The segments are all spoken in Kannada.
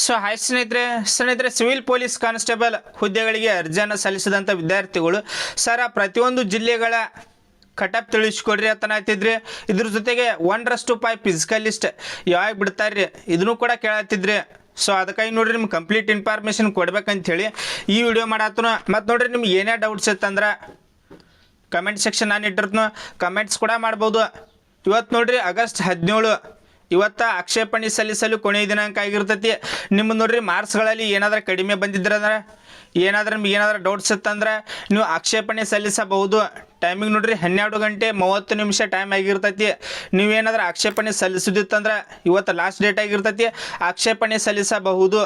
ಸೊ ಹಾಯ್ ಸ್ನೇಹಿತರೆ ಸಿವಿಲ್ ಪೊಲೀಸ್ ಕಾನ್ಸ್ಟೇಬಲ್ ಹುದ್ದೆಗಳಿಗೆ ಅರ್ಜಿಯನ್ನು ಸಲ್ಲಿಸಿದಂಥ ವಿದ್ಯಾರ್ಥಿಗಳು ಸರ ಪ್ರತಿಯೊಂದು ಜಿಲ್ಲೆಗಳ ಕಟಪ್ ತಿಳಿಸ್ಕೊಡ್ರಿ ಅಂತ ಹೇಳ್ತಿದ್ರಿ. ಇದ್ರ ಜೊತೆಗೆ 1:5 ಫಿಸಿಕಲ್ ಲಿಸ್ಟ್ ಯಾವಾಗ ಬಿಡ್ತಾರ್ರಿ ಇದನ್ನು ಕೂಡ ಕೇಳತ್ತಿದ್ರಿ. ಸೊ ಅದಕ್ಕಾಗಿ ನೋಡ್ರಿ ನಿಮ್ಗೆ ಕಂಪ್ಲೀಟ್ ಇನ್ಫಾರ್ಮೇಷನ್ ಕೊಡ್ಬೇಕಂತ ಹೇಳಿ ಈ ವಿಡಿಯೋ ಮಾಡತ್ತನ. ಮತ್ತು ನೋಡ್ರಿ ನಿಮ್ಗೆ ಏನೇ ಡೌಟ್ಸ್ ಇತ್ತಂದ್ರೆ ಕಮೆಂಟ್ ಸೆಕ್ಷನ್ ನಾನು ಇಟ್ಟಿರ್ತನ, ಕಮೆಂಟ್ಸ್ ಕೂಡ ಮಾಡ್ಬೋದು. ಇವತ್ತು ನೋಡ್ರಿ ಆಗಸ್ಟ್ 17 ಇವತ್ತು ಆಕ್ಷೇಪಣೆ ಸಲ್ಲಿಸಲು ಕೊನೆಯ ದಿನಾಂಕ ಆಗಿರ್ತೈತಿ. ನಿಮ್ಮ ನೋಡ್ರಿ ಮಾರ್ಕ್ಸ್ಗಳಲ್ಲಿ ಏನಾದರೂ ಕಡಿಮೆ ಬಂದಿದ್ರಂದ್ರೆ ನಿಮ್ಗೆ ಏನಾದರೂ ಡೌಟ್ಸ್ ಇತ್ತಂದ್ರೆ ನೀವು ಆಕ್ಷೇಪಣೆ ಸಲ್ಲಿಸಬಹುದು. ಟೈಮಿಂಗ್ ನೋಡ್ರಿ 12:30 ಟೈಮ್ ಆಗಿರ್ತೈತಿ. ನೀವೇನಾದ್ರೂ ಆಕ್ಷೇಪಣೆ ಸಲ್ಲಿಸೋದಿತ್ತಂದ್ರೆ ಇವತ್ತು ಲಾಸ್ಟ್ ಡೇಟ್ ಆಗಿರ್ತೈತಿ, ಆಕ್ಷೇಪಣೆ ಸಲ್ಲಿಸಬಹುದು.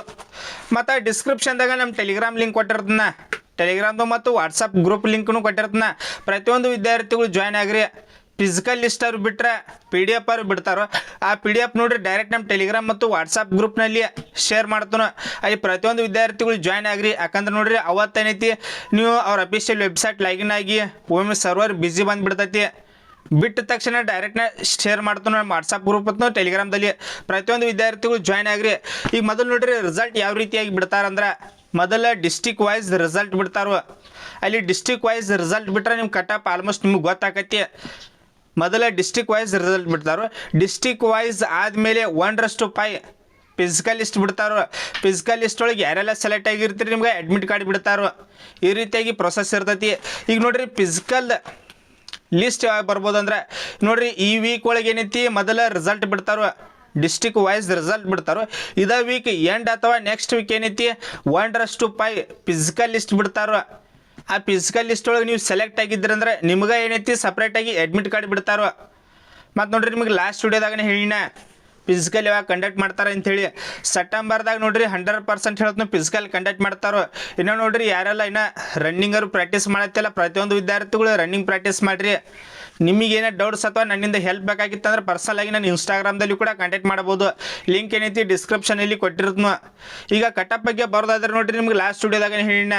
ಮತ್ತು ಡಿಸ್ಕ್ರಿಪ್ಷನ್ದಾಗ ನಮ್ಮ ಟೆಲಿಗ್ರಾಮ್ ಲಿಂಕ್ ಕೊಟ್ಟಿರ್ತನ, ಟೆಲಿಗ್ರಾಮ್ದು ಮತ್ತು ವಾಟ್ಸಪ್ ಗ್ರೂಪ್ ಲಿಂಕ್ನು ಕೊಟ್ಟಿರ್ತನ. ಪ್ರತಿಯೊಂದು ವಿದ್ಯಾರ್ಥಿಗಳು ಜಾಯ್ನ್ ಆಗ್ರಿ. ಫಿಸಿಕಲ್ ಲಿಸ್ಟ್ ಅವ್ರು ಬಿಟ್ಟರೆ PDF ಅವ್ರು ಬಿಡ್ತಾರೋ ಆ PDF ನೋಡ್ರಿ ಡೈರೆಕ್ಟ್ ನಮ್ಮ ಟೆಲಿಗ್ರಾಮ್ ಮತ್ತು ವಾಟ್ಸಪ್ ಗ್ರೂಪ್ನಲ್ಲಿ ಶೇರ್ ಮಾಡ್ತಾನೋ. ಅಲ್ಲಿ ಪ್ರತಿಯೊಂದು ವಿದ್ಯಾರ್ಥಿಗಳು ಜಾಯ್ನ್ ಆಗ್ರಿ. ಯಾಕಂದ್ರೆ ನೋಡ್ರಿ ಅವತ್ತೇನೈತಿ ನೀವು ಅವ್ರ ಅಫಿಷಿಯಲ್ ವೆಬ್ಸೈಟ್ ಲಾಗಿನ್ ಆಗಿ ಒಮ್ಮೆ ಸರ್ವರ್ ಬಿಸಿ ಬಂದುಬಿಡ್ತೈತಿ. ಬಿಟ್ಟ ತಕ್ಷಣ ಡೈರೆಕ್ಟ್ನ ಶೇರ್ ಮಾಡ್ತಾನೆ ನಮ್ಮ ವಾಟ್ಸಪ್ ಗ್ರೂಪ್ ಮತ್ತು ಟೆಲಿಗ್ರಾಮ್ದಲ್ಲಿ. ಪ್ರತಿಯೊಂದು ವಿದ್ಯಾರ್ಥಿಗಳು ಜಾಯ್ನ್ ಆಗ್ರಿ. ಈಗ ಮೊದಲು ನೋಡ್ರಿ ರಿಸಲ್ಟ್ ಯಾವ ರೀತಿಯಾಗಿ ಬಿಡ್ತಾರಂದ್ರೆ ಮೊದಲ ಡಿಸ್ಟಿಕ್ ವೈಸ್ ರಿಸಲ್ಟ್ ಬಿಡ್ತಾರೋ. ಅಲ್ಲಿ ಡಿಸ್ಟಿಕ್ ವೈಸ್ ರಿಸಲ್ಟ್ ಬಿಟ್ಟರೆ ನಿಮ್ಮ ಕಟಪ್ ಆಲ್ಮೋಸ್ಟ್ ನಿಮ್ಗೆ ಗೊತ್ತಾಕೈತಿ. ಮೊದಲ ಡಿಸ್ಟಿಕ್ ವೈಸ್ ರಿಸಲ್ಟ್ ಬಿಡ್ತಾರೋ. ಡಿಸ್ಟಿಕ್ ವೈಸ್ ಆದಮೇಲೆ 1:5 ಫಿಸಿಕಲ್ ಲಿಸ್ಟ್ ಬಿಡ್ತಾರೋ. ಫಿಸಿಕಲ್ ಲಿಸ್ಟ್ ಒಳಗೆ ಯಾರೆಲ್ಲ ಸೆಲೆಕ್ಟ್ ಆಗಿರ್ತೀರಿ ನಿಮ್ಗೆ ಅಡ್ಮಿಟ್ ಕಾರ್ಡ್ ಬಿಡ್ತಾರೋ. ಈ ರೀತಿಯಾಗಿ ಪ್ರೊಸೆಸ್ ಇರ್ತೈತಿ. ಈಗ ನೋಡ್ರಿ ಫಿಸಿಕಲ್ ಲಿಸ್ಟ್ ಯಾವಾಗ ಬರ್ಬೋದು ಅಂದ್ರೆ ನೋಡ್ರಿ ಈ ವೀಕ್ ಒಳಗೆ ಏನೈತಿ ಮೊದಲ ರಿಸಲ್ಟ್ ಬಿಡ್ತಾರೋ, ಡಿಸ್ಟಿಕ್ ವೈಸ್ ರಿಸಲ್ಟ್ ಬಿಡ್ತಾರೋ. ಇದೇ ವೀಕ್ ಎಂಡ್ ಅಥವಾ ನೆಕ್ಸ್ಟ್ ವೀಕ್ ಏನೈತಿ 1:5 ಫಿಸಿಕಲ್ ಲಿಸ್ಟ್ ಬಿಡ್ತಾರೋ. ಆ ಫಿಸಿಕಲ್ ಲಿಸ್ಟ್ ಒಳಗೆ ನೀವು ಸೆಲೆಕ್ಟ್ ಆಗಿದ್ರಂದ್ರೆ ನಿಮ್ಗೆ ಏನೈತಿ ಸಪ್ರೇಟಾಗಿ ಅಡ್ಮಿಟ್ ಕಾರ್ಡ್ ಬಿಡ್ತಾರೋ. ಮತ್ತು ನೋಡ್ರಿ ನಿಮಗೆ ಲಾಸ್ಟ್ ವಿಡಿಯೋದಾಗನೇ ಹೇಳಿನ ಫಿಸಿಕಲ್ ಯಾವಾಗ ಕಂಡಕ್ಟ್ ಮಾಡ್ತಾರೆ ಅಂಥೇಳಿ. ಸೆಪ್ಟೆಂಬರ್ದಾಗ ನೋಡ್ರಿ 100% ಹೇಳ್ತೀನಿ ಫಿಸಿಕಲ್ ಕಂಡಕ್ಟ್ ಮಾಡ್ತಾರೋ. ಇನ್ನೂ ನೋಡ್ರಿ ಯಾರೆಲ್ಲ ಇನ್ನೂ ರನ್ನಿಂಗರು ಪ್ರಾಕ್ಟೀಸ್ ಮಾಡತ್ತಿಲ್ಲ ಪ್ರತಿಯೊಂದು ವಿದ್ಯಾರ್ಥಿಗಳು ರನ್ನಿಂಗ್ ಪ್ರಾಕ್ಟೀಸ್ ಮಾಡಿರಿ. ನಿಮಗೇನೇ ಡೌಟ್ಸ್ ಅಥವಾ ನನ್ನಿಂದ ಹೆಲ್ಪ್ ಬೇಕಾಗಿತ್ತಂದ್ರೆ ಪರ್ಸನಲಾಗಿ ನಾನು ಇನ್ಸ್ಟಾಗ್ರಾಮ್ದಲ್ಲಿ ಕೂಡ ಕಾಂಟ್ಯಾಕ್ಟ್ ಮಾಡ್ಬೋದು. ಲಿಂಕ್ ಏನೈತಿ ಡಿಸ್ಕ್ರಿಪ್ಷನಲ್ಲಿ ಕೊಟ್ಟಿರ್ತನು. ಈಗ ಕಟಪ್ ಬಗ್ಗೆ ಬರೋದಾದ್ರೆ ನೋಡ್ರಿ ನಿಮ್ಗೆ ಲಾಸ್ಟ್ ವಿಡಿಯೋದಾಗನೇ ಹೇಳಿನ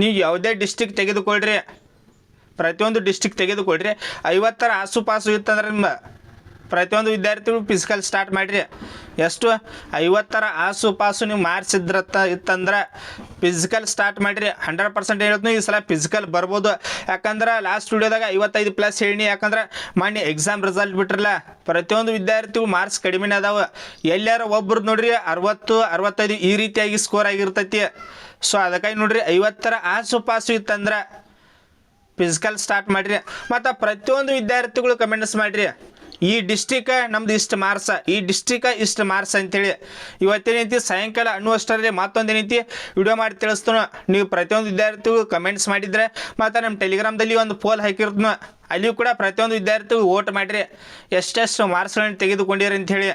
ನೀವು ಯಾವುದೇ ಡಿಸ್ಟಿಕ್ ತೆಗೆದುಕೊಳ್ರಿ, ಪ್ರತಿಯೊಂದು ಡಿಸ್ಟಿಕ್ ತೆಗೆದುಕೊಳ್ರಿ 50ರ ಆಸುಪಾಸು ಇತ್ತಂದ್ರೆ ನಿಮ್ಮ ಪ್ರತಿಯೊಂದು ವಿದ್ಯಾರ್ಥಿಗಳು ಫಿಸಿಕಲ್ ಸ್ಟಾರ್ಟ್ ಮಾಡಿರಿ. ಎಷ್ಟು 50ರ ಆಸುಪಾಸು ನೀವು ಮಾರ್ಕ್ಸ್ ಇತ್ತಂದ್ರೆ ಫಿಸಿಕಲ್ ಸ್ಟಾರ್ಟ್ ಮಾಡಿರಿ. 100% ಹೇಳ್ತೀನಿ ಈ ಸಲ ಫಿಸಿಕಲ್ ಬರ್ಬೋದು. ಯಾಕಂದ್ರೆ ಲಾಸ್ಟ್ ವಿಡಿಯೋದಾಗ 55+ ಹೇಳಿ. ಯಾಕಂದ್ರೆ ಮೊನ್ನೆ ಎಕ್ಸಾಮ್ ರಿಸಲ್ಟ್ ಬಿಟ್ರಲ್ಲ ಪ್ರತಿಯೊಂದು ವಿದ್ಯಾರ್ಥಿಗಳು ಮಾರ್ಕ್ಸ್ ಕಡಿಮೆನೇ ಅದಾವೆ. ಎಲ್ಲಾರು ಒಬ್ರು ನೋಡ್ರಿ 60, 65 ಈ ರೀತಿಯಾಗಿ ಸ್ಕೋರ್ ಆಗಿರ್ತೈತಿ. ಸೊ ಅದಕ್ಕಾಗಿ ನೋಡ್ರಿ 50ರ ಆಸುಪಾಸು ಇತ್ತಂದ್ರೆ ಫಿಸಿಕಲ್ ಸ್ಟಾರ್ಟ್ ಮಾಡಿರಿ. ಮತ್ತು ಪ್ರತಿಯೊಂದು ವಿದ್ಯಾರ್ಥಿಗಳು ಕಮೆಂಟ್ಸ್ ಮಾಡಿರಿ ಈ ಡಿಸ್ಟಿಕ್ ನಮ್ದು ಇಷ್ಟು ಮಾರ್ಕ್ಸ್, ಈ ಡಿಸ್ಟಿಕ್ ಇಷ್ಟು ಮಾರ್ಕ್ಸ್ ಅಂತೇಳಿ. ಇವತ್ತೇನೈತಿ ಸಾಯಂಕಾಲ ಅನ್ನುವಷ್ಟರಲ್ಲಿ ಮತ್ತೊಂದು ಏನೈತಿ ವಿಡಿಯೋ ಮಾಡಿ ತಿಳಿಸ್ತಾನೋ. ನೀವು ಪ್ರತಿಯೊಂದು ವಿದ್ಯಾರ್ಥಿಗಳು ಕಮೆಂಟ್ಸ್ ಮಾಡಿದರೆ ಮತ್ತು ನಮ್ಮ ಟೆಲಿಗ್ರಾಮ್ದಲ್ಲಿ ಒಂದು ಪೋಲ್ ಹಾಕಿರ್ತನೋ, ಅಲ್ಲಿಯೂ ಕೂಡ ಪ್ರತಿಯೊಂದು ವಿದ್ಯಾರ್ಥಿಗಳು ವೋಟ್ ಮಾಡಿರಿ ಎಷ್ಟೆಷ್ಟು ಮಾರ್ಕ್ಸ್ಗಳನ್ನು ತೆಗೆದುಕೊಂಡಿರಿ ಅಂಥೇಳಿ.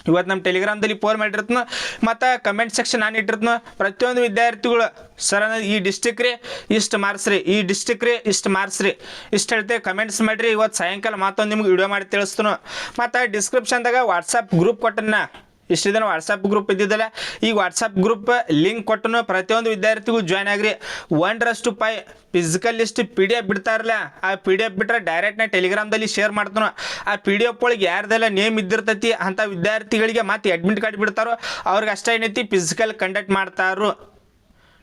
ಇವತ್ತು ನಮ್ಮ ಟೆಲಿಗ್ರಾಮ್ದಲ್ಲಿ ಪೋಲ್ ಮಾಡಿರ್ತನೋ ಮತ್ತು ಕಮೆಂಟ್ ಸೆಕ್ಷನ್ ನಾನು ಇಟ್ಟಿರ್ತನೋ. ಪ್ರತಿಯೊಂದು ವಿದ್ಯಾರ್ಥಿಗಳು ಸರ್ ಈ ಡಿಸ್ಟಿಕ್ ರೀ ಇಷ್ಟು ಮಾರ್ಕ್ಸ್ ರೀ, ಈ ಡಿಸ್ಟಿಕ್ ರೀ ಇಷ್ಟು ಮಾರ್ಕ್ಸ್ ರೀ ಇಷ್ಟು ಹೇಳ್ತೇವೆ ಕಮೆಂಟ್ಸ್ ಮಾಡಿರಿ. ಇವತ್ತು ಸಾಯಂಕಾಲ ಮತ್ತೊಂದು ನಿಮ್ಗೆ ವಿಡಿಯೋ ಮಾಡಿ ತಿಳಿಸ್ತಾನೋ. ಮತ್ತು ಡಿಸ್ಕ್ರಿಪ್ಷನ್ದಾಗ ವಾಟ್ಸಪ್ ಗ್ರೂಪ್ ಕೊಟ್ಟನ. ಇಷ್ಟು ದಿನ ವಾಟ್ಸಪ್ ಗ್ರೂಪ್ ಇದ್ದಿದ್ದಲ್ಲ, ಈಗ ವಾಟ್ಸಪ್ ಗ್ರೂಪ್ ಲಿಂಕ್ ಕೊಟ್ಟನು. ಪ್ರತಿಯೊಂದು ವಿದ್ಯಾರ್ಥಿಗೂ ಜಾಯ್ನ್ ಆಗಿರಿ. 1:5 ಫಿಸಿಕಲ್ ಲಿಸ್ಟ್ PDF ಬಿಡ್ತಾರಲ್ಲ ಆ PDF ಬಿಟ್ಟರೆ ಡೈರೆಕ್ಟ್ನ ಟೆಲಿಗ್ರಾಮ್ದಲ್ಲಿ ಶೇರ್ ಮಾಡ್ತಾನೋ. ಆ PDF ಒಳಗೆ ಯಾರ್ದೆಲ್ಲ ನೇಮ್ ಇದ್ದಿರ್ತೈತಿ ಅಂಥ ವಿದ್ಯಾರ್ಥಿಗಳಿಗೆ ಮತ್ತೆ ಅಡ್ಮಿಟ್ ಕಾರ್ಡ್ ಬಿಡ್ತಾರೋ ಅವ್ರಿಗೆ ಅಷ್ಟೇ ಏನೈತಿ ಫಿಸಿಕಲ್ ಕಂಡಕ್ಟ್ ಮಾಡ್ತಾರೋ.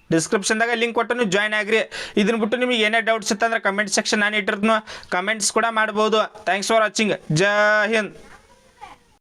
ಡಿಸ್ಕ್ರಿಪ್ಷನ್ದಾಗ ಲಿಂಕ್ ಕೊಟ್ಟು ಜಾಯ್ನ್ ಆಗ್ರಿ. ಇದನ್ನ ಬಿಟ್ಟು ನಿಮಗೆ ಏನೇ ಡೌಟ್ಸ್ ಇತ್ತಂದ್ರೆ ಕಮೆಂಟ್ ಸೆಕ್ಷನ್ ನಾನು ಇಟ್ಟಿರ್ತನೋ, ಕಮೆಂಟ್ಸ್ ಕೂಡ ಮಾಡ್ಬೋದು. Thanks for watching. Jai Hind.